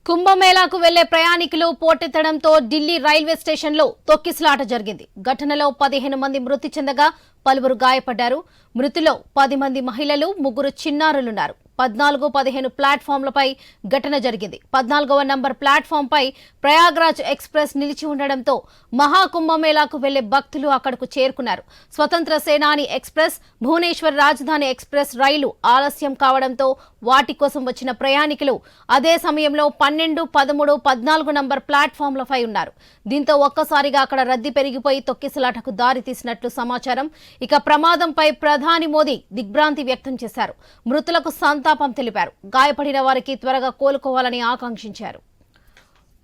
కుంభమేళాకు వెళ్లే ప్రయాణికులు పోటెత్తడంతో ఢిల్లీ రైల్వే స్టేషన్లో తొక్కిసలాట జరిగింది. ఘటనలో 15 మంది మృతి చెందగా పలువురు గాయపడ్డారు. మృతిలో 10 మంది మహిళలు, 3 చిన్నారులున్నారు. 14, 15 ప్లాట్ఫామ్లపై ఘటన జరిగింది. 14వ నంబర్ ప్లాట్ఫామ్పై ప్రయాగ్రాజ్ ఎక్స్ప్రెస్ నిలిచి ఉండడంతో మహాకుంభమేళాకు వెళ్లే భక్తులు అక్కడకు చేరుకున్నారు. స్వతంత్ర సేనాని ఎక్స్ప్రెస్, భువనేశ్వర్ రాజధాని ఎక్స్ప్రెస్ రైలు ఆలస్యం కావడంతో వాటి కోసం వచ్చిన ప్రయాణికులు అదే సమయంలో 12, 13, 14 నంబర్ ప్లాట్ఫామ్లపై ఉన్నారు. దీంతో ఒక్కసారిగా అక్కడ రద్దీ పెరిగిపోయి తొక్కిసలాటకు దారి తీసినట్లు సమాచారం. ఇక ప్రమాదంపై ప్రధాని మోదీ దిగ్భ్రాంతి వ్యక్తం చేశారు. మృతులకు సంతాపం తెలిపారు. గాయపడిన వారికి త్వరగా కోలుకోవాలని ఆకాంక్షించారు.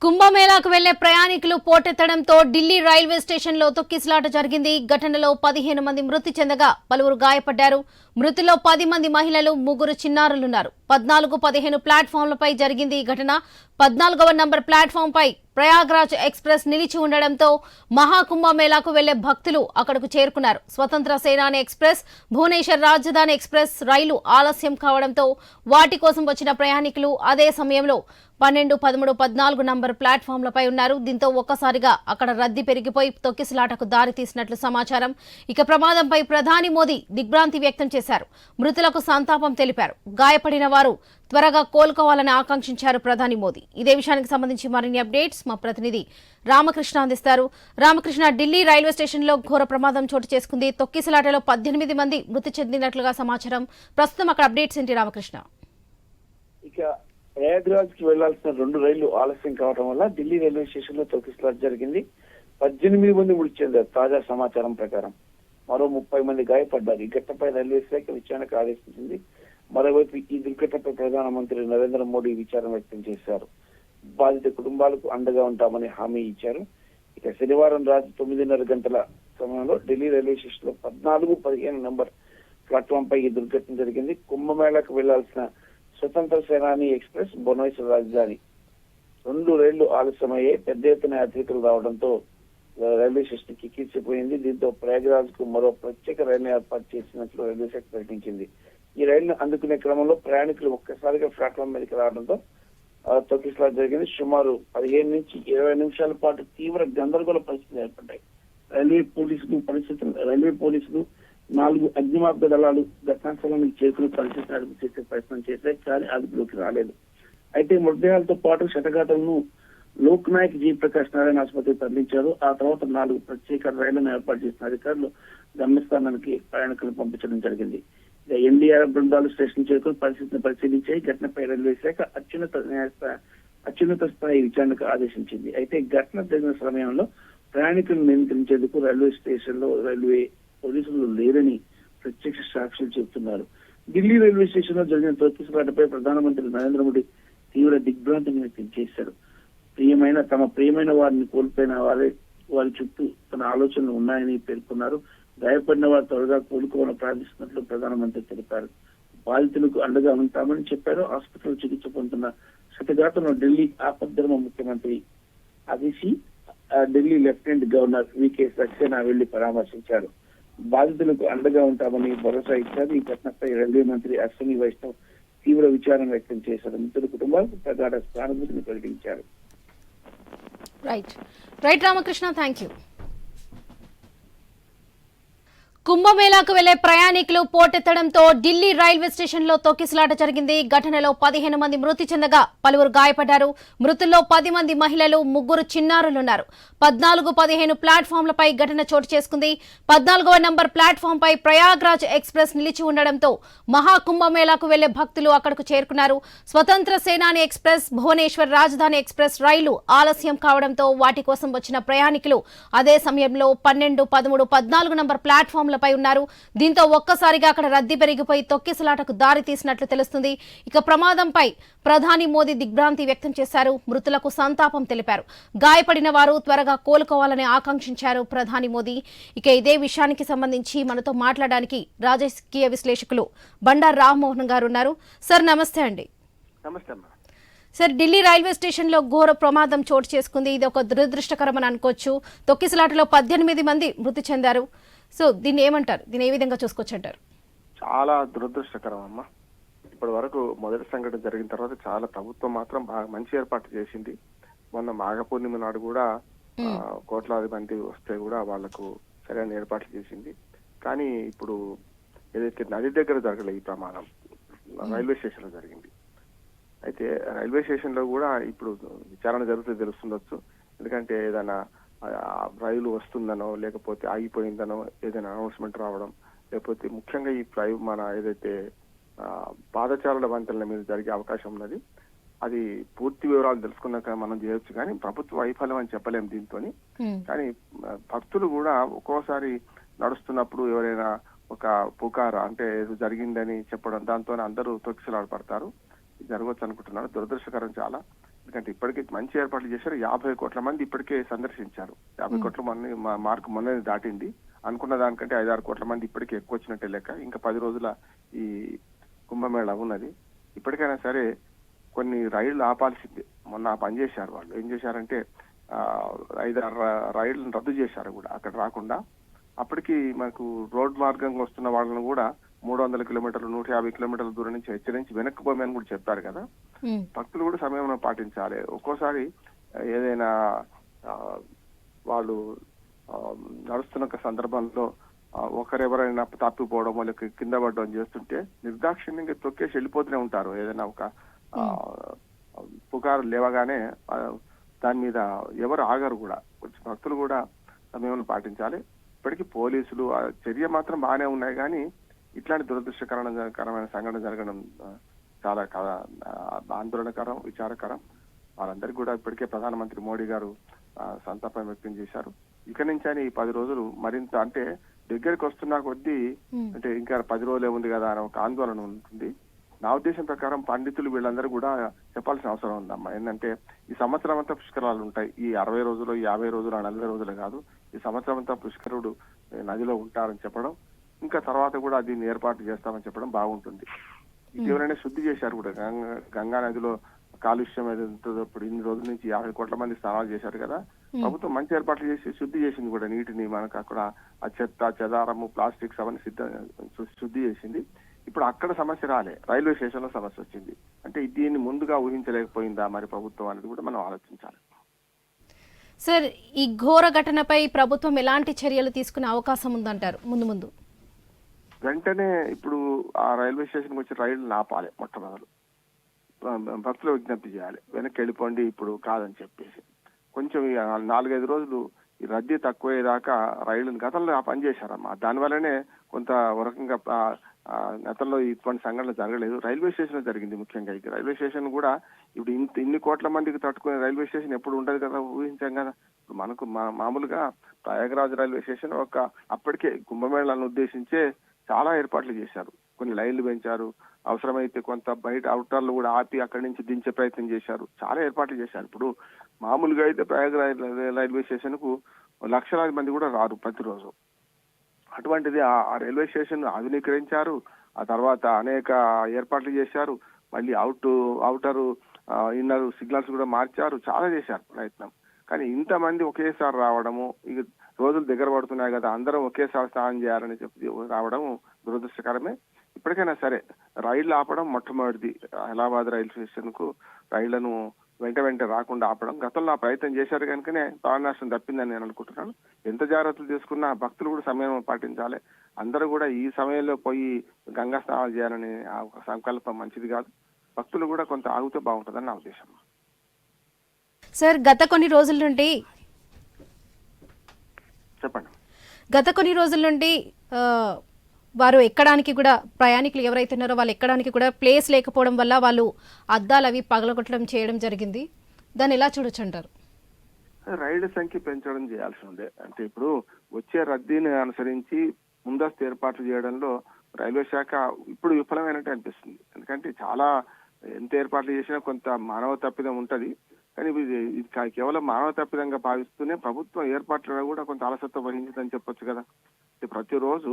కుంభమేళాకు వెళ్లే ప్రయాణికులు పోటెత్తడంతో ఢిల్లీ రైల్వే స్టేషన్లో తొక్కిసలాట జరిగింది. ఘటనలో 15 మంది మృతి చెందగా పలువురు గాయపడ్డారు. మృతిలో 10 మంది మహిళలు, 3 చిన్నారులున్నారు. 14, 15 ప్లాట్ఫామ్లపై జరిగింది ఈ ఘటన. 14వ నంబర్ ప్లాట్ఫామ్పై ప్రయాగ్రాజ్ ఎక్స్ప్రెస్ నిలిచి ఉండడంతో మహాకుంభమేళాకు వెళ్లే భక్తులు అక్కడకు చేరుకున్నారు. స్వతంత్ర సేనాని ఎక్స్ప్రెస్, భువనేశ్వర్ రాజధాని ఎక్స్ప్రెస్ రైలు ఆలస్యం కావడంతో వాటి కోసం వచ్చిన ప్రయాణికులు అదే సమయంలో 12, 13, 14 నంబర్ ప్లాట్ఫామ్లపై ఉన్నారు. దీంతో ఒక్కసారిగా అక్కడ రద్దీ పెరిగిపోయి తొక్కిసలాటకు దారి తీసినట్లు సమాచారం. ఇక ప్రమాదంపై ప్రధాని మోదీ దిగ్భ్రాంతి వ్యక్తం చేశారు. మృతులకు సంతాపం తెలిపారు. గాయపడిన వారు త్వరగా కోలుకోవాలని ఆకాంక్షించారు ప్రధాని మోదీ. ఇదే విషయానికి సంబంధించి మరిన్ని అప్డేట్స్ మా ప్రతినిధి రామకృష్ణ అందిస్తారు. రామకృష్ణ, ఢిల్లీ రైల్వే స్టేషన్లో ఘోర ప్రమాదం చోటు చేసుకుంది. తొక్కిసలాటలో 18 మంది మృతి చెందినట్లుగా సమాచారం. ప్రస్తుతం అక్కడ అప్డేట్స్ ఏంటి రామకృష్ణ? ఇక ప్రయాగ్రాజ్ కి వెళ్లాల్సిన 2 రైళ్లు ఆలస్యం కావడం వల్ల ఢిల్లీ రైల్వే స్టేషన్ లో తొక్కిసలాట జరిగింది. 18 మంది మృతి చెందారు. తాజా సమాచారం ప్రకారం మరో 30 మంది గాయపడ్డారు. ఈ ఘటనపై రైల్వే శాఖ విచారణకు ఆదేశించింది. మరోవైపు ఈ దుర్ఘటనపై ప్రధానమంత్రి నరేంద్ర మోడీ విచారం వ్యక్తం చేశారు. బాధిత కుటుంబాలకు అండగా ఉంటామని హామీ ఇచ్చారు. ఇక శనివారం రాత్రి 9:30 గంటల సమయంలో ఢిల్లీ రైల్వే స్టేషన్ లో 14, 15 నంబర్ ప్లాట్ఫామ్ పై ఈ దుర్ఘటన జరిగింది. కుంభమేళాకు వెళ్లాల్సిన స్వతంత్ర సేనాని ఎక్స్ప్రెస్, భువనేశ్వర్ రాజధాని 2 రైళ్లు ఆలస్యమయ్యాయి. పెద్ద ఎత్తున యాత్రికులు రావడంతో రైల్వే స్టేషన్ కిక్కిరిసిపోయింది. దీంతో ప్రయాగ్రాజ్ కు మరో ప్రత్యేక రైలును ఏర్పాటు చేసినట్లు రైల్వే శాఖ ప్రకటించింది. ఈ రైలును అందుకునే క్రమంలో ప్రయాణికులు ఒక్కసారిగా ప్లాట్ఫామ్ మీదకి రావడంతో తొక్కిసలాట జరిగింది. సుమారు 15 నుంచి 20 నిమిషాల పాటు తీవ్ర గందరగోళ పరిస్థితులు ఏర్పడ్డాయి. రైల్వే పోలీసులు 4 అగ్నిమాపక దళాలు ఘటనా స్థలానికి చేరుకుని పరిస్థితిని అదుపు చేసే ప్రయత్నం చేశాయి, కానీ అదుపులోకి రాలేదు. అయితే మృతదేహాలతో పాటు శతఘాతలను లోక్ నాయక్ జయప్రకాష్ నారాయణ ఆసుపత్రికి తరలించారు. ఆ తర్వాత 4 ప్రత్యేక రైళ్లను ఏర్పాటు చేసిన అధికారులు గమ్యస్థానానికి ప్రయాణికులను పంపించడం జరిగింది. ఎన్డీఆర్ఎఫ్ బృందాలు స్టేషన్ చేరుకుని పరిస్థితిని పరిశీలించాయి. ఘటనపై రైల్వే శాఖ అత్యున్నత స్థాయి విచారణకు ఆదేశించింది. అయితే ఘటన జరిగిన సమయంలో ప్రయాణికులను నియంత్రించేందుకు రైల్వే స్టేషన్ లో రైల్వే పోలీసులు లేరని ప్రత్యక్ష సాక్షులు చెబుతున్నారు. ఢిల్లీ రైల్వే స్టేషన్ లో జరిగిన తొక్కిసలాటపై ప్రధానమంత్రి నరేంద్ర మోదీ తీవ్ర దిగ్భ్రాంతిని వ్యక్తం చేశారు. తమ ప్రియమైన వారిని కోల్పోయిన వారి చుట్టూ తన ఆలోచనలు ఉన్నాయని పేర్కొన్నారు. గాయపడిన వారు త్వరగా కోలుకోవాలని ప్రార్థిస్తున్నట్లు ప్రధానమంత్రి తెలిపారు. బాధితులకు అండగా ఉంటామని చెప్పారు. ఆసుపత్రిలో చికిత్స పొందుతున్న శతఘాతంలో ఢిల్లీ ఆపద్ధర్మ ముఖ్యమంత్రి Atishi, Delhi lieutenant governor V K Saxena వెళ్లి పరామర్శించారు. బాధితులకు అండగా ఉంటామని భరోసా ఇచ్చారు. ఈ ఘటనపై రైల్వే మంత్రి అశ్విని వైష్ణవ్ తీవ్ర విచారం వ్యక్తం చేశారు. మృతుల కుటుంబాలకు ప్రగాఢ సానుభూతిని ప్రకటించారు. Right Ramakrishna, thank you. కుంభమేళాకు వెళ్లే ప్రయాణికులు పోటెత్తడంతో ఢిల్లీ రైల్వే స్టేషన్లో తొక్కిసలాట జరిగింది. ఘటనలో 15 మంది మృతి చెందగా పలువురు గాయపడ్డారు. మృతుల్లో 10 మంది మహిళలు, 3 చిన్నారులున్నారు. 14, 15 ప్లాట్ఫామ్లపై ఘటన చోటు చేసుకుంది. 14వ నంబర్ ప్లాట్ఫామ్ పై ప్రయాగ్రాజ్ ఎక్స్ప్రెస్ నిలిచి ఉండడంతో మహాకుంభమేళాకు వెళ్లే భక్తులు అక్కడకు చేరుకున్నారు. స్వతంత్ర సేనాని ఎక్స్ప్రెస్, భువనేశ్వర్ రాజధాని ఎక్స్ప్రెస్ రైలు ఆలస్యం కావడంతో వాటి కోసం వచ్చిన ప్రయాణికులు అదే సమయంలో 12, 13, 14 నంబర్ ప్లాట్ఫామ్ల పై ఉన్నారు. దీంతో ఒక్కసారిగా అక్కడ రద్దీ పెరిగిపోయి తొక్కిసలాటకు దారి తీసినట్లు తెలుస్తుంది. ఇక ప్రమాదంపై ప్రధాని మోదీ దిగ్భ్రాంతి వ్యక్తం చేశారు. మృతులకు సంతాపం తెలిపారు. గాయపడిన వారు త్వరగా కోలుకోవాలని ఆకాంక్షించారు ప్రధాని మోదీ. ఇక ఇదే విషయానికి సంబంధించి మనతో మాట్లాడడానికి రాజకీయ విశ్లేషకులు బండారు రామ్మోహన్ గారు ఉన్నారు. సార్ నమస్తే అండి. నమస్తే అమ్మా. సార్, ఢిల్లీ రైల్వే స్టేషన్ లో ఘోర ప్రమాదం చోటు చేసుకుంది. ఇది ఒక దురదృష్టకరమని అనుకోవచ్చు. తొక్కిసలాటలో 18 మంది మృతి చెందారు. సో దీన్ని ఏమంటారు? దీన్ని ఏ విధంగా చూసుకోవచ్చు అంటారు? చాలా దురదృష్టకరం అమ్మా. ఇప్పటి వరకు మొదటి సంఘటన జరిగిన తర్వాత చాలా ప్రభుత్వం మాత్రం బాగా మంచి ఏర్పాటు చేసింది. మొన్న మాఘ పూర్ణిమ నాడు కూడా కోట్లాది మంది వస్తే కూడా వాళ్లకు సరైన ఏర్పాట్లు చేసింది. కానీ ఇప్పుడు ఏదైతే నది దగ్గర జరగలే ఈ ప్రమాదం రైల్వే స్టేషన్ లో జరిగింది. అయితే రైల్వే స్టేషన్ లో కూడా ఇప్పుడు విచారణ జరిగితే తెలుస్తుండొచ్చు. ఎందుకంటే ఏదైనా రైలు వస్తుందనో లేకపోతే ఆగిపోయిందనో ఏదైనా అనౌన్స్మెంట్ రావడం, లేకపోతే ముఖ్యంగా ఈ మన ఏదైతే పాదచారుల వంతెనల మీద జరిగే అవకాశం ఉన్నది. అది పూర్తి వివరాలు తెలుసుకున్నాక మనం చేయొచ్చు, కానీ ప్రభుత్వ వైఫల్యం అని చెప్పలేం దీంతో. కానీ భక్తులు కూడా ఒక్కోసారి నడుస్తున్నప్పుడు ఎవరైనా ఒక పుకార అంటే ఏదో జరిగిందని చెప్పడం, దాంతో అందరూ తొక్కిసలాడపడతారు. జరగవచ్చు అనుకుంటున్నారు. దురదృష్టకరం చాలా. ఎందుకంటే ఇప్పటికే మంచి ఏర్పాట్లు చేశారు. 50 కోట్ల మంది ఇప్పటికే సందర్శించారు. 50 కోట్ల మంది మార్కు మొన్ననే దాటింది. అనుకున్న దానికంటే 5-6 కోట్ల మంది ఇప్పటికే ఎక్కువ వచ్చినట్టే లెక్క. ఇంకా 10 రోజుల ఈ కుంభమేళ ఉన్నది. ఇప్పటికైనా సరే కొన్ని రైళ్లు ఆపాల్సిందే. మొన్న పని చేశారు వాళ్ళు. ఏం చేశారంటే 5-6 రైళ్లను రద్దు చేశారు కూడా అక్కడ రాకుండా. అప్పటికి మనకు రోడ్ మార్గంగా వస్తున్న వాళ్ళను కూడా 300 కిలోమీటర్లు 150 కిలోమీటర్ల దూరం నుంచి హెచ్చరించి వెనక్కి పోమని కూడా చెప్పారు కదా. భక్తులు కూడా సమయం పాటించాలి. ఒక్కోసారి ఏదైనా వాళ్ళు నడుస్తున్న సందర్భంలో ఒకరెవరైనా తప్పిపోవడం లేక కింద పడడం చేస్తుంటే నిర్దాక్షిణ్యంగా తొక్కేసి వెళ్ళిపోతూనే ఉంటారు. ఏదైనా ఒక పుకారు లేవగానే దాని మీద ఎవరు ఆగరు కూడా. కొంచెం భక్తులు కూడా సమయం పాటించాలి. ఇప్పటికీ పోలీసులు చర్య మాత్రం బాగానే ఉన్నాయి, కానీ ఇట్లాంటి దురదృష్టకరమైన సంఘటన జరగడం చాలా ఆందోళనకరం, విచారకరం. వారందరికీ కూడా ఇప్పటికే ప్రధానమంత్రి మోడీ గారు సంతాపం వ్యక్తం చేశారు. ఇక నుంచి అని 10 రోజులు మరింత అంటే దగ్గరికి వస్తున్నా కొద్దీ అంటే ఇంకా 10 రోజులే ఉంది కదా అని ఒక ఆందోళన ఉంటుంది. నా ఉద్దేశం ప్రకారం పండితులు వీళ్ళందరూ కూడా చెప్పాల్సిన అవసరం ఉందమ్మా. ఏంటంటే ఈ సంవత్సరం అంతా పుష్కరాలు ఉంటాయి. ఈ 60 రోజులు 50 రోజులు 40 రోజులు కాదు. ఈ సంవత్సరం అంతా పుష్కరుడు నదిలో ఉంటారని చెప్పడం, ఇంకా తర్వాత కూడా దీన్ని ఏర్పాటు చేస్తామని చెప్పడం బాగుంటుంది. ఎవరైనా శుద్ధి చేశారు కూడా. గంగా నదిలో కాలుష్యం ఏదైతుందో ఇప్పుడు ఇన్ని రోజుల నుంచి 50 కోట్ల మంది స్నానాలు చేశారు కదా. ప్రభుత్వం మంచి ఏర్పాట్లు చేసి శుద్ధి చేసింది కూడా. నీటిని మనకు అక్కడ ఆ చెత్త చెదారము ప్లాస్టిక్స్ అవన్నీ శుద్ధి చేసింది. ఇప్పుడు అక్కడ సమస్య రాలే, రైల్వే స్టేషన్ లో సమస్య వచ్చింది. అంటే దీన్ని ముందుగా ఊహించలేకపోయిందా మరి ప్రభుత్వం అనేది కూడా మనం ఆలోచించాలి. సార్, ఈ ఘోర ఘటనపై ప్రభుత్వం ఎలాంటి చర్యలు తీసుకునే అవకాశం ఉందంటారు ముందు? వెంటనే ఇప్పుడు ఆ రైల్వే స్టేషన్ వచ్చి రైళ్లు ఆపాలి. మొట్టమొదలు భక్తులు విజ్ఞప్తి చేయాలి, వెనక్కి వెళ్ళిపోండి ఇప్పుడు కాదని చెప్పేసి. కొంచెం 4-5 రోజులు ఈ రద్దీ తక్కువయ్యేదాకా రైళ్లను గతంలో పనిచేశారమ్మా. దానివల్లనే కొంత రకంగా గతంలో ఇటువంటి సంఘటనలు జరగలేదు. రైల్వే స్టేషన్ లో జరిగింది ముఖ్యంగా. ఇక రైల్వే స్టేషన్ కూడా ఇప్పుడు ఇన్ని కోట్ల మందికి తట్టుకునే రైల్వే స్టేషన్ ఎప్పుడు ఉండదు కదా, ఊహించాం కదా. ఇప్పుడు మనకు మామూలుగా ప్రయాగరాజ్ రైల్వే స్టేషన్ అప్పటికే కుంభమేళాలను ఉద్దేశించే చాలా ఏర్పాట్లు చేశారు. కొన్ని లైన్లు పెంచారు. అవసరమైతే కొంత బయట అవుటర్లు కూడా ఆపి అక్కడి నుంచి దించే ప్రయత్నం చేశారు. చాలా ఏర్పాట్లు చేశారు. ఇప్పుడు మామూలుగా అయితే ప్రయాగరాజ్ రైల్వే స్టేషన్ కు లక్షలాది మంది కూడా రారు ప్రతిరోజు. అటువంటిది ఆ రైల్వే స్టేషన్ ఆధునీకరించారు. ఆ తర్వాత అనేక ఏర్పాట్లు చేశారు. మళ్ళీ అవుటర్ ఇన్నర్ సిగ్నల్స్ కూడా మార్చారు. చాలా చేశారు ప్రయత్నం. కానీ ఇంతమంది ఒకేసారి రావడము, ఇక రోజులు దగ్గర పడుతున్నాయి కదా, అందరం ఒకేసారి స్నానం చేయాలని చెప్పి రావడం దురదృష్టకరమే. ఇప్పటికైనా సరే రైళ్లు ఆపడం మొట్టమొదటిది. అలహాబాద్ రైల్వే స్టేషన్ కు రైళ్లను వెంట రాకుండా ఆపడం. గతంలో ఆ ప్రయత్నం చేశారు కనుకనే ప్రాణ నష్టం తప్పిందని నేను అనుకుంటున్నాను. ఎంత జాగ్రత్తలు తీసుకున్నా భక్తులు కూడా సమయం పాటించాలి. అందరూ కూడా ఈ సమయంలో పోయి గంగా స్నానాలు చేయాలని ఆ ఒక సంకల్పం మంచిది కాదు. భక్తులు కూడా కొంత ఆగితే బాగుంటుందని నా ఉద్దేశం. సార్, గత కొన్ని రోజుల నుండి వారు ఎక్కడానికి కూడా ప్రయాణికులు ఎవరైతే ఉన్నారో వాళ్ళు ఎక్కడానికి కూడా ప్లేస్ లేకపోవడం వల్ల వాళ్ళు అద్దాలు అవి పగలగొట్టడం చేయడం జరిగింది. దాన్ని ఎలా చూడొచ్చు అంటారు? రైళ్ల సంఖ్య పెంచడం చేయాల్సి ఉండే. అంటే ఇప్పుడు వచ్చే రద్దీని అనుసరించి ముందస్తు ఏర్పాట్లు చేయడంలో రైల్వే శాఖ ఇప్పుడు విఫలమైనట్టు అనిపిస్తుంది. ఎందుకంటే చాలా ఎంత ఏర్పాట్లు చేసినా కొంత మానవ తప్పిదం ఉంటది. కానీ ఇది కేవలం మానవ తప్పిదంగా భావిస్తూనే ప్రభుత్వం ఏర్పాట్లలో కూడా కొంత అలసత్వం వహించిందని చెప్పొచ్చు కదా. ప్రతిరోజు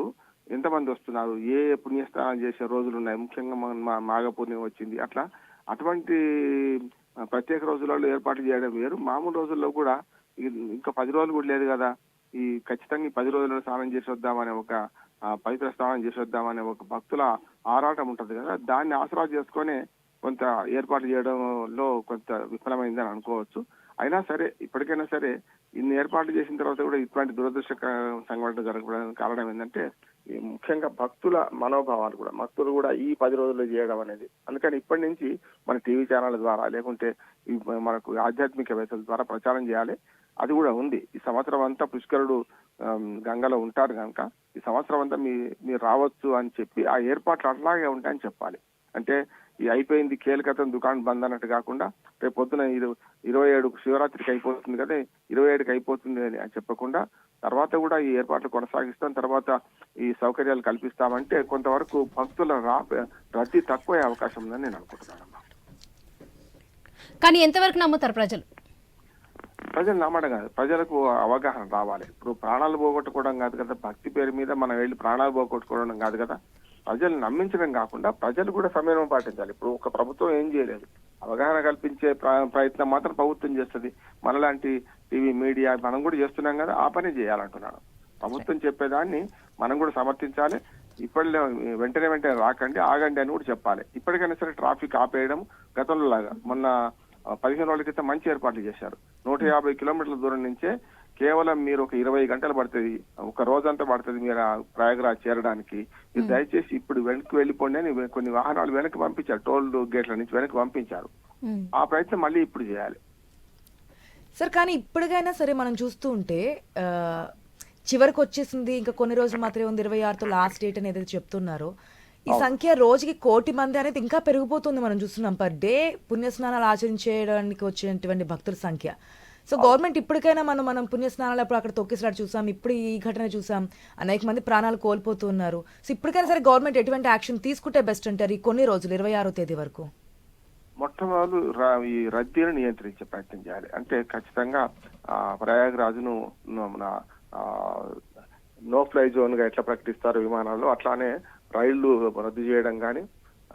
ఎంతమంది వస్తున్నారు, ఏ పుణ్యస్నానాలు చేసే రోజులు ఉన్నాయి, ముఖ్యంగా మాఘ పూర్ణిమ వచ్చింది. అటువంటి ప్రత్యేక రోజులలో ఏర్పాట్లు చేయడం వేరు. మామూలు రోజుల్లో కూడా ఇంకా 10 రోజులు కూడా లేదు కదా, ఈ ఖచ్చితంగా ఈ 10 రోజుల్లో స్నానం చేసి వద్దామనే ఒక పవిత్ర స్నానం చేసి వద్దామనే ఒక భక్తుల ఆరాటం ఉంటది కదా, దాన్ని ఆసరా చేసుకొని కొంత ఏర్పాట్లు చేయడంలో కొంత విఫలమైందని అనుకోవచ్చు. అయినా సరే ఇప్పటికైనా సరే ఇన్ని ఏర్పాట్లు చేసిన తర్వాత కూడా ఇటువంటి దురదృష్టకర సంఘటన జరగడానికి కారణం ఏంటంటే ముఖ్యంగా భక్తుల మనోభావాలు కూడా, భక్తులు కూడా ఈ 10 రోజుల్లో చేయడం అనేది. అందుకని ఇప్పటి నుంచి మన టీవీ ఛానల్ ద్వారా లేకుంటే మనకు ఆధ్యాత్మికవేత్తల ద్వారా ప్రచారం చేయాలి. అది కూడా ఉంది. ఈ సంవత్సరం అంతా పుష్కరుడు గంగలో ఉంటారు కనుక ఈ సంవత్సరం అంతా మీరు రావచ్చు అని చెప్పి ఆ ఏర్పాట్లు అట్లాగే ఉంటాయని చెప్పాలి. అంటే ఈ అయిపోయింది కేలికతం దుకాణం బంద్ అన్నట్టు కాకుండా రేపు పొద్దున 27 శివరాత్రికి అయిపోతుంది కదా, 27కి అయిపోతుంది అని చెప్పకుండా తర్వాత కూడా ఈ ఏర్పాట్లు కొనసాగిస్తాం, తర్వాత ఈ సౌకర్యాలు కల్పిస్తామంటే కొంతవరకు భక్తుల రద్దీ తక్కువ అవకాశం ఉందని నేను అనుకుంటున్నాను. కానీ ఎంతవరకు నమ్ముతారు ప్రజలు? ప్రజలు నమ్మడం కాదు, ప్రజలకు అవగాహన రావాలి. ఇప్పుడు ప్రాణాలు పోగొట్టుకోవడం కాదు కదా, భక్తి పేరు మీద మనం వెళ్ళి ప్రాణాలు పోగొట్టుకోవడం కాదు కదా, ప్రజలు నమ్మించడం కాకుండా ప్రజలు కూడా సమయం పాటించాలి. ఇప్పుడు ఒక ప్రభుత్వం ఏం చేయలేదు, అవగాహన కల్పించే ప్రయత్నం మాత్రం ప్రభుత్వం చేస్తుంది. మనలాంటి టీవీ మీడియా మనం కూడా చేస్తున్నాం కదా, ఆ పని చేయాలంటున్నాను. ప్రభుత్వం చెప్పేదాన్ని మనం కూడా సమర్థించాలి. ఇప్పటిలో వెంటనే రాకండి, ఆగండి అని కూడా చెప్పాలి. ఇప్పటికైనా సరే ట్రాఫిక్ ఆపేయడం గతంలో లాగా మొన్న 15 రోజుల క్రితం మంచి ఏర్పాట్లు చేశారు. 150 కిలోమీటర్ల దూరం నుంచే కేవలం మీరు ఒక 20 గంటలు పడుతుంది, ఒక రోజంతా పడుతుంది మీరు ప్రయాగరాజ్ చేరడానికి. మీరు దయచేసి ఇప్పుడు వెనక్కి వెళ్ళిపోండి అని కొన్ని వాహనాలు వెనక్కి పంపించారు, టోల్ గేట్ల నుంచి వెనక్కి పంపించారు. ఆ ప్రయత్నం మళ్ళీ ఇప్పుడు చేయాలి సార్. కానీ ఇప్పటికైనా సరే మనం చూస్తూ ఉంటే చివరికి వచ్చేసింది, ఇంకా కొన్ని రోజులు మాత్రమే ఉంది, 26తో లాస్ట్ డేట్ అని ఏదైతే చెప్తున్నారో ఈ సంఖ్య రోజుకి 1 కోటి మంది అనేది ఇంకా పెరిగిపోతుంది. మనం చూస్తున్నాం పర్ డే పుణ్యస్నానాలు ఆచరించడానికి వచ్చేటువంటి భక్తుల సంఖ్య. సో గవర్నమెంట్ ఇప్పటికైనా మనం పుణ్యస్నానాలు అప్పుడు అక్కడ తొక్కిసలాట చూసాం, ఇప్పుడు ఈ ఘటన చూసాం, అనేక మంది ప్రాణాలు కోల్పోతున్నారు. సో ఇప్పటికైనా సరే గవర్నమెంట్ ఎటువంటి యాక్షన్ తీసుకుంటే బెస్ట్ అంటారు ఈ కొన్ని రోజులు 26వ తేదీ వరకు? మొట్టమొదలు ఈ రద్దీని నియంత్రించే ప్రయత్నం చేయాలి. అంటే ఖచ్చితంగా ప్రయాగరాజును నో ఫ్లై జోన్ గా ఎట్లా ప్రకటిస్తారు విమానాల్లో, అట్లానే రైళ్లు రద్దు చేయడం కానీ,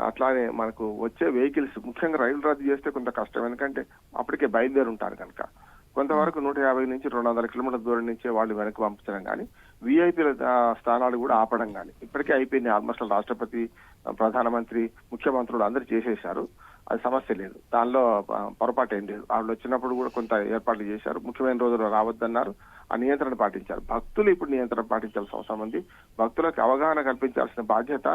అట్లానే మనకు వచ్చే వెహికల్స్ ముఖ్యంగా రైలు రద్దు చేస్తే కొంత కష్టం, ఎందుకంటే అప్పటికే బయలుదేరి ఉంటారు కనుక. కొంతవరకు 150 నుంచి 200 కిలోమీటర్ల దూరం నుంచే వాళ్ళు వెనక్కి పంపించడం కానీ, విఐపీల స్థానాలు కూడా ఆపడం కానీ ఇప్పటికే అయిపోయింది. ఆల్మోస్ట్ రాష్ట్రపతి, ప్రధానమంత్రి, ముఖ్యమంత్రులు అందరూ చేసేశారు, అది సమస్య లేదు, దానిలో పొరపాటు ఏం లేదు. వాళ్ళు వచ్చినప్పుడు కూడా కొంత ఏర్పాట్లు చేశారు, ముఖ్యమైన రోజులు రావద్దన్నారు, ఆ నియంత్రణ పాటించారు. భక్తులు ఇప్పుడు నియంత్రణ పాటించాల్సిన అవసరం ఉంది. భక్తులకు అవగాహన కల్పించాల్సిన బాధ్యత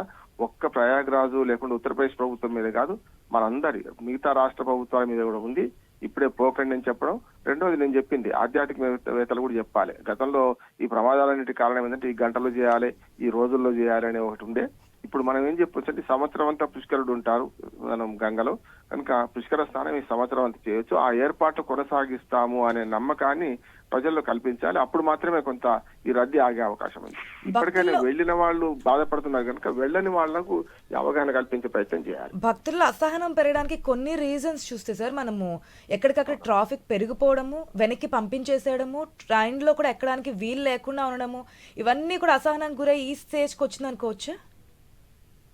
ఒక్క ప్రయాగరాజు లేకుండా ఉత్తరప్రదేశ్ ప్రభుత్వం మీద కాదు, మనందరి మిగతా రాష్ట్ర ప్రభుత్వాల మీద కూడా ఉంది. ఇప్పుడే పోకండి అని చెప్పడం. రెండోది నేను చెప్పింది ఆధ్యాత్మికవేత్తలు కూడా చెప్పాలి. గతంలో ఈ ప్రమాదాలన్నిటి కారణం ఏంటంటే ఈ గంటలు చేయాలి, ఈ రోజుల్లో చేయాలి అనే ఒకటి ఉండే. ఇప్పుడు మనం ఏం చెప్పొచ్చు అంటే సంవత్సరం అంతా పుష్కరుడు ఉంటారు మనం గంగలో కనుక పుష్కర స్నానం ఈ సంవత్సరం అంతా చేయొచ్చు, ఆ ఏర్పాట్లు కొనసాగిస్తాము అనే నమ్మకాన్ని ప్రజల్లో కల్పించాలి. అప్పుడు మాత్రమే కొంత ఈ రద్దీ ఆగే అవకాశం ఉంది. ఇప్పటికైనా వెళ్ళిన వాళ్ళు బాధపడుతున్నారు కనుక వెళ్ళని వాళ్లకు అవగాహన కల్పించే ప్రయత్నం చేయాలి. భక్తుల్లో అసహనం పెరగడానికి కొన్ని రీజన్స్ చూస్తే సార్, మనము ఎక్కడికక్కడ ట్రాఫిక్ పెరిగిపోవడము, వెనక్కి పంపించేసేయడము, ట్రైన్ లో కూడా ఎక్కడానికి వీలు లేకుండా ఉండడము, ఇవన్నీ కూడా అసహనానికి గురై ఈ స్టేజ్కి వచ్చింది అనుకోవచ్చా?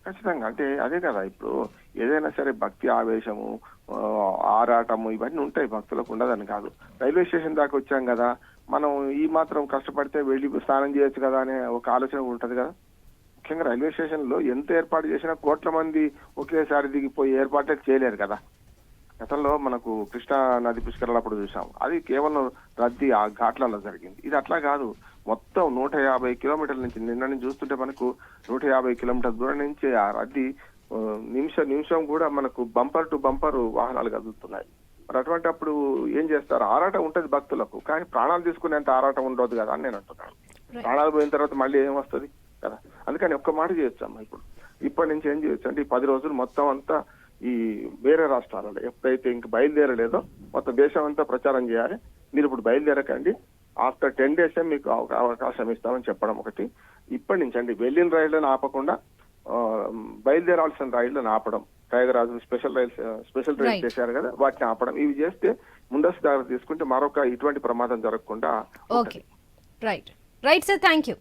ఖచ్చితంగా. అంటే అదే కదా, ఇప్పుడు ఏదైనా సరే భక్తి ఆవేశము, ఆరాటము ఇవన్నీ ఉంటాయి, భక్తులకు ఉండదని కాదు. రైల్వే స్టేషన్ దాకా వచ్చాం కదా, మనం ఈ మాత్రం కష్టపడితే వెళ్ళి స్నానం చేయొచ్చు కదా అనే ఒక ఆలోచన ఉంటది కదా. ముఖ్యంగా రైల్వే స్టేషన్ లో ఎంత ఏర్పాటు చేసినా కోట్ల మంది ఒకేసారి దిగిపోయి ఏర్పాట్లు చేయలేరు కదా. గతంలో మనకు కృష్ణా నది పుష్కరాలప్పుడు చూసాం, అది కేవలం రద్దీ ఆ ఘాట్లలో జరిగింది. ఇది అట్లా కాదు, మొత్తం 150 కిలోమీటర్ల నుంచి నిన్న నుంచి చూస్తుంటే మనకు 150 కిలోమీటర్ల దూరం నుంచి ఆ రద్దీ నిమిషం కూడా మనకు బంపర్ టు బంపర్ వాహనాలు కదులుతున్నాయి. మరి అటువంటి అప్పుడు ఏం చేస్తారు? ఆరాటం ఉంటది భక్తులకు, కానీ ప్రాణాలు తీసుకునేంత ఆరాటం ఉండదు కదా అని నేను అంటున్నాను. ప్రాణాలు పోయిన తర్వాత మళ్ళీ ఏం వస్తుంది కదా. అందుకని ఒక్క మాట చేయొచ్చమ్మా, ఇప్పటి నుంచి ఏం చేయొచ్చు అంటే ఈ 10 రోజులు మొత్తం అంతా ఈ వేరే రాష్ట్రాలలో ఎప్పుడైతే ఇంక బయలుదేరలేదో మొత్తం దేశం అంతా ప్రచారం చేయాలి. మీరు ఇప్పుడు బయలుదేరకండి, ఆఫ్టర్ 10 days మీకు అవకాశం ఇస్తామని చెప్పడం ఒకటి. ఇప్పటి నుంచి అండి వెళ్ళిన రైళ్లను ఆపకుండా బయలుదేరాల్సిన రైళ్లను ఆపడం, ప్రయాగరాజు స్పెషల్ రైల్స్ చేశారు కదా వాటిని ఆపడం, ఇవి చేస్తే ముందస్తు జాగ్రత్త తీసుకుంటే మరొక ఇటువంటి ప్రమాదం జరగకుండా. Right sir, thank you.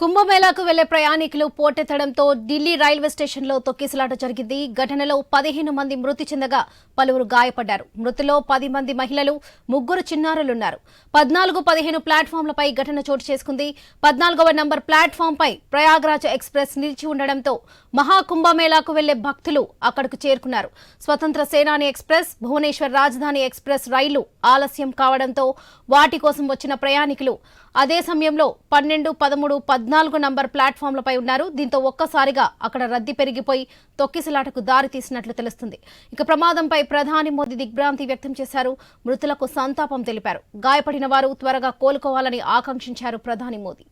కుంభమేళాకు వెళ్లే ప్రయాణికులు పోటెత్తడంతో ఢిల్లీ రైల్వే స్టేషన్లో తొక్కిసలాట జరిగింది. ఘటనలో 15 మంది మృతి చెందగా పలువురు గాయపడ్డారు. మృతిలో 10 మంది మహిళలు, 3 చిన్నారులున్నారు. 14, 15 ప్లాట్ఫామ్లపై ఘటన చోటు చేసుకుంది. 14వ నంబర్ ప్లాట్ఫామ్పై ప్రయాగ్రాజ్ ఎక్స్ప్రెస్ నిలిచి ఉండడంతో మహాకుంభమేళాకు వెళ్లే భక్తులు అక్కడకు చేరుకున్నారు. స్వతంత్ర సేనాని ఎక్స్ప్రెస్, భువనేశ్వర్ రాజధాని ఎక్స్ప్రెస్ రైళ్లు ఆలస్యం కావడంతో వాటి కోసం వచ్చిన ప్రయాణికులు అదే సమయంలో 12, 13, 14 నంబర్ ప్లాట్ఫామ్లపై ఉన్నారు. దీంతో ఒక్కసారిగా అక్కడ రద్దీ పెరిగిపోయి తొక్కిసలాటకు దారి తీసినట్లు తెలుస్తుంది. ఇక ప్రమాదంపై ప్రధాని మోదీ దిగ్భ్రాంతి వ్యక్తం చేశారు. మృతులకు సంతాపం తెలిపారు. గాయపడిన వారు త్వరగా కోలుకోవాలని ఆకాంక్షించారు ప్రధాని మోదీ.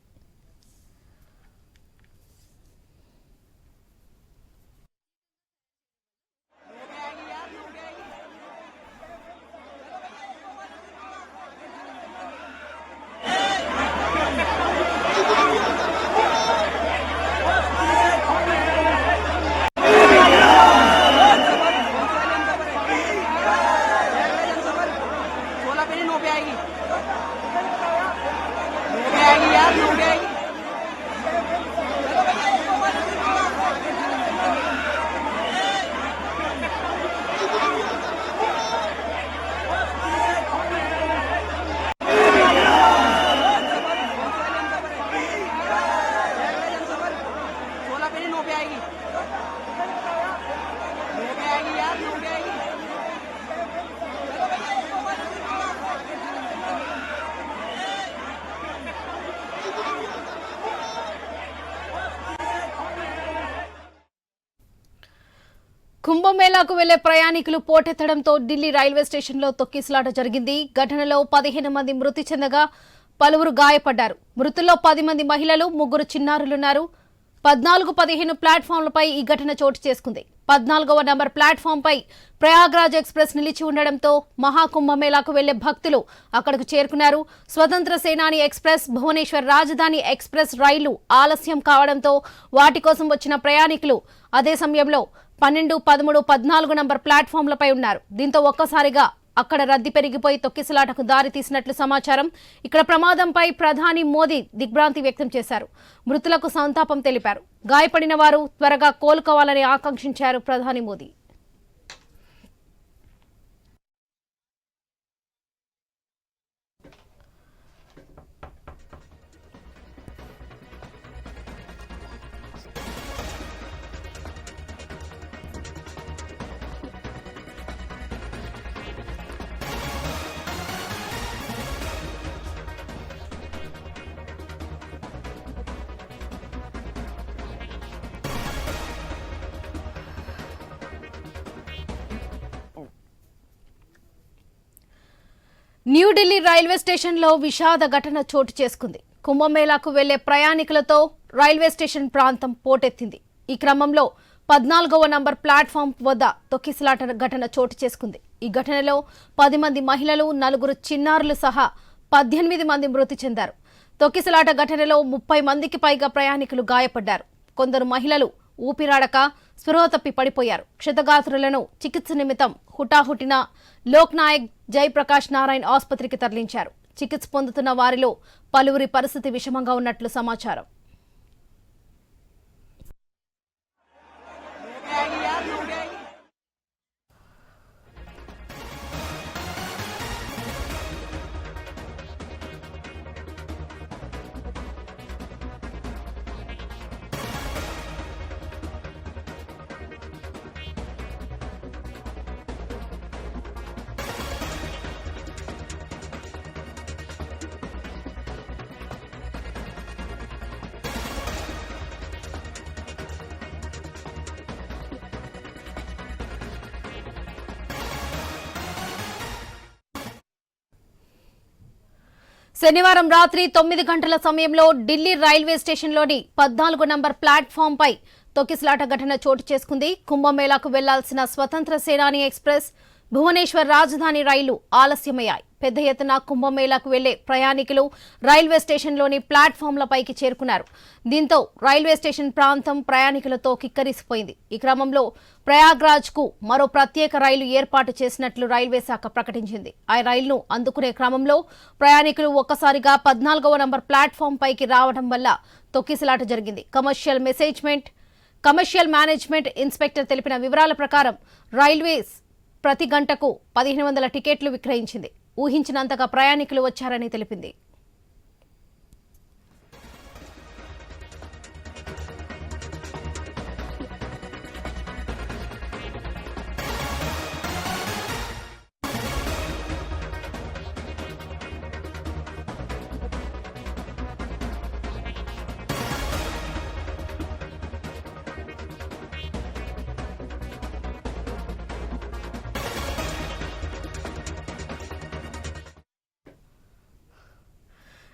కుంభమేళాకు వెళ్లే ప్రయాణికులు పోటెత్తడంతో ఢిల్లీ రైల్వే స్టేషన్లో తొక్కిసలాట జరిగింది. ఘటనలో 15 మంది మృతి చెందగా పలువురు గాయపడ్డారు. మృతుల్లో 10 మంది మహిళలు, 3 చిన్నారులున్నారు. 14, 15 ప్లాట్ఫామ్లపై ఈ ఘటన చోటు చేసుకుంది. 14వ నంబర్ ప్లాట్ఫామ్పై ప్రయాగ్రాజ్ ఎక్స్ప్రెస్ నిలిచి ఉండడంతో మహాకుంభమేళాకు వెళ్లే భక్తులు అక్కడకు చేరుకున్నారు. స్వతంత్ర సేనాని ఎక్స్ప్రెస్, భువనేశ్వర్ రాజధాని ఎక్స్ప్రెస్ రైళ్లు ఆలస్యం కావడంతో వాటి కోసం వచ్చిన ప్రయాణికులు అదే సమయంలో 12, 13, 14 నంబర్ ప్లాట్ఫామ్లపై ఉన్నారు. దీంతో ఒక్కసారిగా అక్కడ రద్దీ పెరిగిపోయి తొక్కిసలాటకు దారి తీసినట్లు సమాచారం. ఇక్కడ ప్రమాదంపై ప్రధాని మోదీ దిగ్భ్రాంతి వ్యక్తం చేశారు. మృతులకు సంతాపం తెలిపారు. గాయపడిన వారు త్వరగా కోలుకోవాలని ఆకాంక్షించారు ప్రధాని మోదీ. న్యూఢిల్లీ రైల్వే స్టేషన్లో విషాద ఘటన చోటు చేసుకుంది. కుంభమేళాకు వెళ్లే ప్రయాణికులతో రైల్వే స్టేషన్ ప్రాంతం పోటెత్తింది. ఈ క్రమంలో 14వ నంబర్ ప్లాట్ఫామ్ వద్ద తొక్కిసలాట ఘటన చోటు చేసుకుంది. ఈ ఘటనలో 10 మంది మహిళలు, 4 చిన్నారులు సహా 18 మంది మృతి చెందారు. తొక్కిసలాట ఘటనలో 30 మందికి పైగా ప్రయాణికులు గాయపడ్డారు. కొందరు మహిళలు ఊపిరాడక స్పృహ తప్పి పడిపోయారు. క్షతగాత్రులను చికిత్స నిమిత్తం హుటాహుటిన లోక్ నాయక్ జయప్రకాష్ నారాయణ్ ఆసుపత్రికి తరలించారు. చికిత్స పొందుతున్న వారిలో పలువురి పరిస్థితి విషమంగా ఉన్నట్లు సమాచారం. శనివారం రాత్రి 9 గంటల సమయంలో ఢిల్లీ రైల్వే స్టేషన్లోని 14 నంబర్ ప్లాట్ఫామ్పై తొక్కిసలాట ఘటన చోటు చేసుకుంది. కుంభమేళాకు వెళ్లాల్సిన స్వతంత్ర సేనాని ఎక్స్ప్రెస్, భువనేశ్వర్ రాజధాని రైలు ఆలస్యమయ్యాయి. పెద్ద ఎత్తున కుంభమేళాకు వెళ్లే ప్రయాణికులు రైల్వే స్టేషన్లోని ప్లాట్ఫామ్లపైకి చేరుకున్నారు. దీంతో రైల్వే స్టేషన్ ప్రాంతం ప్రయాణికులతో కిక్కరిసిపోయింది. ఈ క్రమంలో ప్రయాగ్రాజ్కు మరో ప్రత్యేక రైలు ఏర్పాటు చేసినట్లు రైల్వే శాఖ ప్రకటించింది. ఆ రైలును అందుకునే క్రమంలో ప్రయాణికులు ఒక్కసారిగా 14వ నంబర్ ప్లాట్ఫామ్ పైకి రావడం వల్ల తొక్కిసలాట జరిగింది. కమర్షియల్ మేనేజ్మెంట్ ఇన్స్పెక్టర్ తెలిపిన వివరాల ప్రకారం రైల్వేస్ ప్రతి గంటకు 1500 టికెట్లు విక్రయించింది. ఊహించినంతగా ప్రయాణికులు వచ్చారని తెలిపింది.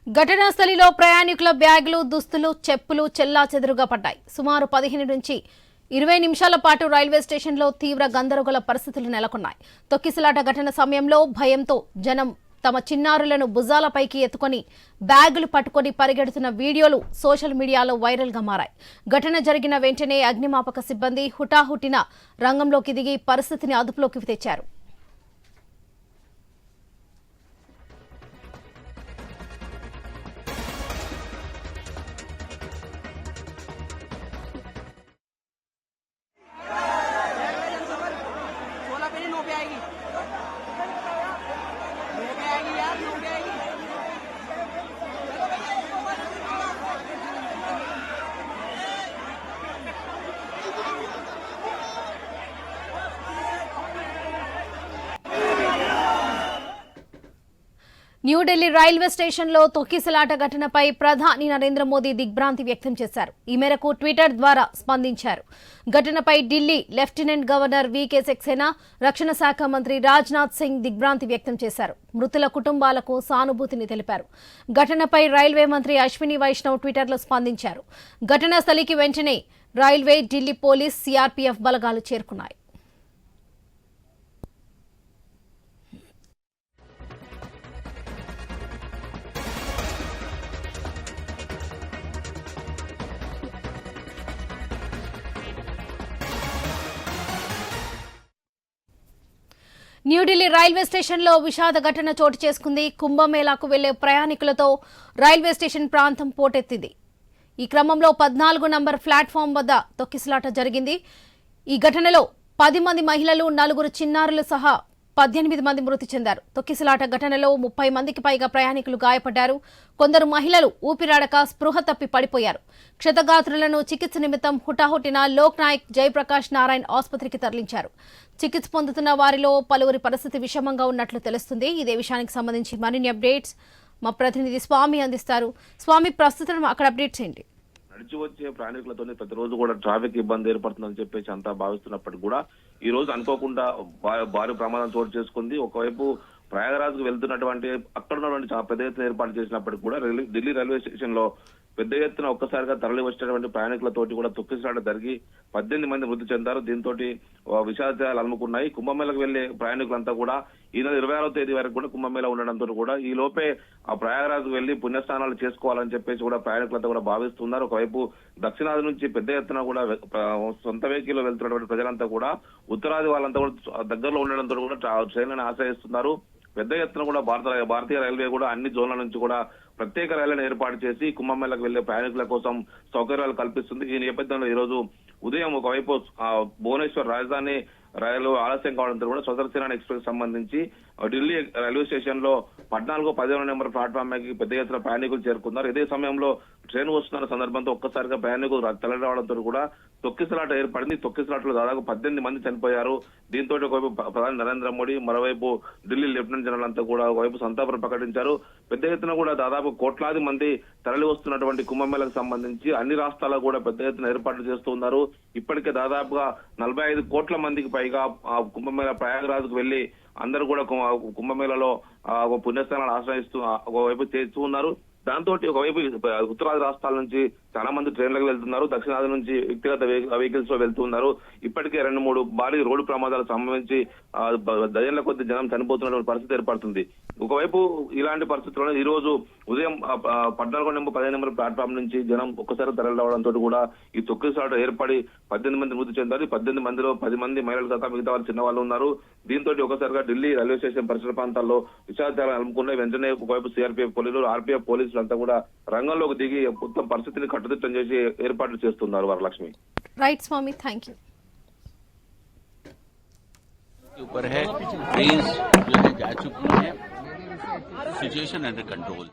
ఘటనా స్థలిలో ప్రయాణికుల బ్యాగులు, దుస్తులు, చెప్పులు చెల్లాచెదురుగా పడ్డాయి. సుమారు 15 నుంచి 20 నిమిషాల పాటు రైల్వే స్టేషన్లో తీవ్ర గందరగోళ పరిస్థితులు నెలకొన్నాయి. తొక్కిసలాట ఘటన సమయంలో భయంతో జనం తమ చిన్నారులను భుజాలపైకి ఎత్తుకొని బ్యాగులు పట్టుకొని పరిగెడుతున్న వీడియోలు సోషల్ మీడియాలో వైరల్గా మారాయి. ఘటన జరిగిన వెంటనే అగ్నిమాపక సిబ్బంది హుటాహుటిన రంగంలోకి దిగి పరిస్థితిని అదుపులోకి తెచ్చారు. న్యూఢిల్లీ రైల్వే స్టేషన్లో తొక్కిసలాట ఘటనపై ప్రధాని నరేంద్ర మోదీ దిగ్భ్రాంతి వ్యక్తం చేశారు. ఈ మేరకు ట్విట్టర్ ద్వారా స్పందించారు. ఘటనపై ఢిల్లీ లెఫ్టినెంట్ గవర్నర్ వీకే సక్సేనా, రక్షణ శాఖ మంత్రి రాజ్నాథ్ సింగ్ దిగ్భ్రాంతి వ్యక్తం చేశారు. మృతుల కుటుంబాలకు సానుభూతిని తెలిపారు. ఘటనపై రైల్వే మంత్రి అశ్విని వైష్ణవ్ ట్విట్టర్లో స్పందించారు. ఘటనా స్థలికి వెంటనే రైల్వే, ఢిల్లీ పోలీస్, సిఆర్పీఎఫ్ బలగాలు చేరుకున్నాయి. న్యూఢిల్లీ రైల్వే స్టేషన్లో విషాద ఘటన చోటు చేసుకుంది. కుంభమేళాకు వెళ్లే ప్రయాణికులతో రైల్వే స్టేషన్ ప్రాంతం పోటెత్తింది. ఈ క్రమంలో 14 నంబర్ ప్లాట్ఫామ్ వద్ద తొక్కిసలాట జరిగింది. ఈ ఘటనలో 10 మంది మహిళలు, 4 చిన్నారులు సహా 18 మంది మృతి చెందారు. తొక్కిసలాట ఘటనలో 30 మందికి పైగా ప్రయాణికులు గాయపడ్డారు. కొందరు మహిళలు ఊపిరాడక స్పృహ తప్పి పడిపోయారు. క్షతగాత్రులను చికిత్స నిమిత్తం హుటాహుటిన లోక్ నాయక్ జయప్రకాష్ నారాయణ్ ఆసుపత్రికి తరలించారు. చికిత్స పొందుతున్న వారిలో పలువురి పరిస్థితి విషమంగా ఉన్నట్లు తెలుస్తుంది. ఇదే విషయానికి సంబంధించి మరిన్ని అప్డేట్స్ మా ప్రతినిధి స్వామి అందిస్తారు. స్వామి, ప్రస్తుతం అక్కడ అప్డేట్స్ ఏంటి? నడిచి వచ్చే ప్రయాణికులతో ప్రతిరోజు కూడా ట్రాఫిక్ ఇబ్బంది ఏర్పడుతుందని చెప్పేసి అంతా భావిస్తున్నప్పటికీ కూడా ఈ రోజు అనుకోకుండా భారీ ప్రమాదం చోటు చేసుకుంది. ఒకవైపు ప్రయాగరాజ్కు వెళ్తున్నటువంటి అక్కడ ఉన్నటువంటి చాలా పెద్ద ఎత్తున ఏర్పాటు చేసినప్పటికీ కూడా ఢిల్లీ రైల్వే స్టేషన్ లో పెద్ద ఎత్తున ఒక్కసారిగా తరలి వచ్చినటువంటి ప్రయాణికులతోటి కూడా తొక్కిసలాట జరిగి 18 మంది మృతి చెందారు. దీంతో విషాదాలు అలుముకున్నాయి. కుంభమేళకు వెళ్లే ప్రయాణికులంతా కూడా ఈ నెల 26వ తేదీ వరకు కూడా కుంభమేళ ఉండడంతో కూడా ఈ లోపే ఆ ప్రయాగరాజ్కు వెళ్లి పుణ్యస్నానాలు చేసుకోవాలని చెప్పేసి కూడా ప్రయాణికులంతా కూడా భావిస్తున్నారు. ఒకవైపు దక్షిణాది నుంచి పెద్ద ఎత్తున కూడా సొంత వెహికల్లో వెళ్తున్నటువంటి ప్రజలంతా కూడా ఉత్తరాది వాళ్ళంతా కూడా దగ్గరలో ఉండడంతో కూడా ట్రైన్లను ఆశ్రయిస్తున్నారు. పెద్ద ఎత్తున కూడా భారతీయ రైల్వే కూడా అన్ని జోన్ల నుంచి కూడా ప్రత్యేక రైళ్లను ఏర్పాటు చేసి కుంభమేళకు వెళ్లే ప్రయాణికుల కోసం సౌకర్యాలు కల్పిస్తుంది. ఈ నేపథ్యంలో ఈ రోజు ఉదయం ఒకవైపు భువనేశ్వర్ రాజధాని రైలు ఆలస్యం కావడంతో కూడా స్వతంత్ర ఎక్స్ప్రెస్ సంబంధించి ఢిల్లీ రైల్వే స్టేషన్ లో 14, 15 నెంబర్ ప్లాట్ఫామ్ కి పెద్ద ఎత్తున ప్రయాణికులు చేరుకున్నారు. ఇదే సమయంలో ట్రైన్ వస్తున్న సందర్భంతో ఒక్కసారిగా ప్రయాణికులు తరలి రావడంతో కూడా తొక్కిసలాట ఏర్పడింది. తొక్కిసలాటలో దాదాపు 18 మంది చనిపోయారు. దీంతో ఒకవైపు ప్రధాని నరేంద్ర మోడీ, మరోవైపు ఢిల్లీ లెఫ్టినెంట్ జనరల్ అంతా కూడా ఒకవైపు సంతాపం ప్రకటించారు. పెద్ద ఎత్తున కూడా దాదాపు కోట్లాది మంది తరలి వస్తున్నటువంటి కుంభమేళకు సంబంధించి అన్ని రాష్ట్రాల్లో కూడా పెద్ద ఎత్తున ఏర్పాట్లు చేస్తున్నారు. ఇప్పటికే దాదాపుగా 45 కోట్ల మందికి పైగా కుంభమేళ ప్రయాగరాజ్కు వెళ్లి అందరూ కూడా కుంభమేళలో పుణ్యస్థానాలు ఆశ్రయిస్తూ ఒకవైపు చేస్తూ ఉన్నారు. దాంతో ఒకవైపు ఉత్తరాది రాష్ట్రాల నుంచి చాలా మంది ట్రైన్లకు వెళ్తున్నారు, దక్షిణాది నుంచి వ్యక్తిగత వెహికల్స్ లో వెళ్తున్నారు. ఇప్పటికే 2-3 భారీ రోడ్డు ప్రమాదాలు సంభవించి డజన్ల కొద్ది జనం చనిపోతున్నటువంటి పరిస్థితి ఏర్పడుతుంది. ఒకవైపు ఇలాంటి పరిస్థితుల్లో ఈ రోజు ఉదయం 14 నెంబర్ 15 నెంబర్ ప్లాట్ఫామ్ నుంచి జనం ఒక్కసారి తరలి రావడంతో కూడా ఈ తొక్కిసలాట ఏర్పడి 18 మంది మృతి చెందారు. 18 మందిలో 10 మంది మహిళలు తప్ప మిగతా వాళ్ళు చిన్నవాళ్ళు ఉన్నారు. దీంతో ఒకసారిగా ఢిల్లీ రైల్వే స్టేషన్ పరిసర ప్రాంతాల్లో విషాదాలు అలుముకున్నాయి. వెంటనే ఒకవైపు సిఆర్పీఎఫ్ పోలీసులు, ఆర్పీఎఫ్ పోలీసులు అంతా కూడా రంగంలోకి దిగి మొత్తం పరిస్థితిని కట్టుదిట్టం చేసి ఏర్పాట్లు చేస్తున్నారు. Varalakshmi. Right Swami, thank you. ऊपर है ट्रेन जो है जा चुकी है, सिचुएशन अंडर कंट्रोल।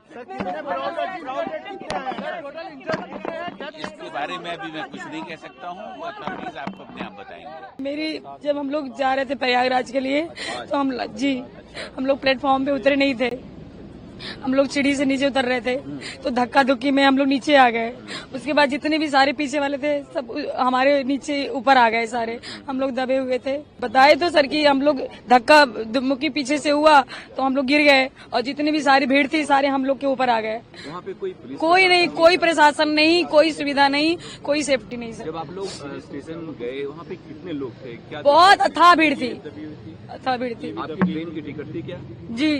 इसके बारे में अभी मैं कुछ नहीं कह सकता हूँ, वो अथॉरिटीज आपको अपने आप बताएंगे। जब हम लोग जा रहे थे प्रयागराज के लिए तो हम लोग प्लेटफॉर्म पे उतरे नहीं थे, हम लोग सीढ़ी से नीचे उतर रहे थे तो धक्का धुक्की में हम लोग नीचे आ गए। उसके बाद जितने भी सारे पीछे वाले थे सब हमारे नीचे ऊपर आ गए सारे, हम लोग दबे हुए थे। बताए तो सर कि हम लोग धक्का मुक्की पीछे से हुआ तो हम लोग गिर गए और जितनी भी सारी भीड़ थी सारे हम लोग के ऊपर आ गए। वहाँ पे कोई नहीं, कोई प्रशासन नहीं, कोई सुविधा नहीं, कोई सेफ्टी नहीं सर। जब आप लोग स्टेशन गए वहाँ पे कितने लोग थे? क्या बहुत अथाह भीड़ थी, अथाह भीड़ थी। आपकी ट्रेन की टिकट थी क्या? जी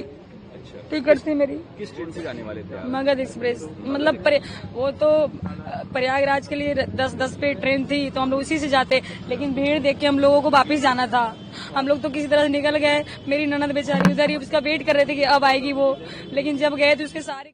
टिकट थी मेरी। किस ट्रेन से जाने वाले थे आप? मगध एक्सप्रेस, मतलब वो तो प्रयागराज के लिए 10 पे ट्रेन थी तो हम लोग उसी से जाते, लेकिन भीड़ देख के हम लोगों को वापस जाना था। हम लोग तो किसी तरह से निकल गए। मेरी ननद बेचारी उधर ही उसका वेट कर रहे थे कि अब आएगी वो, लेकिन जब गए तो उसके सारे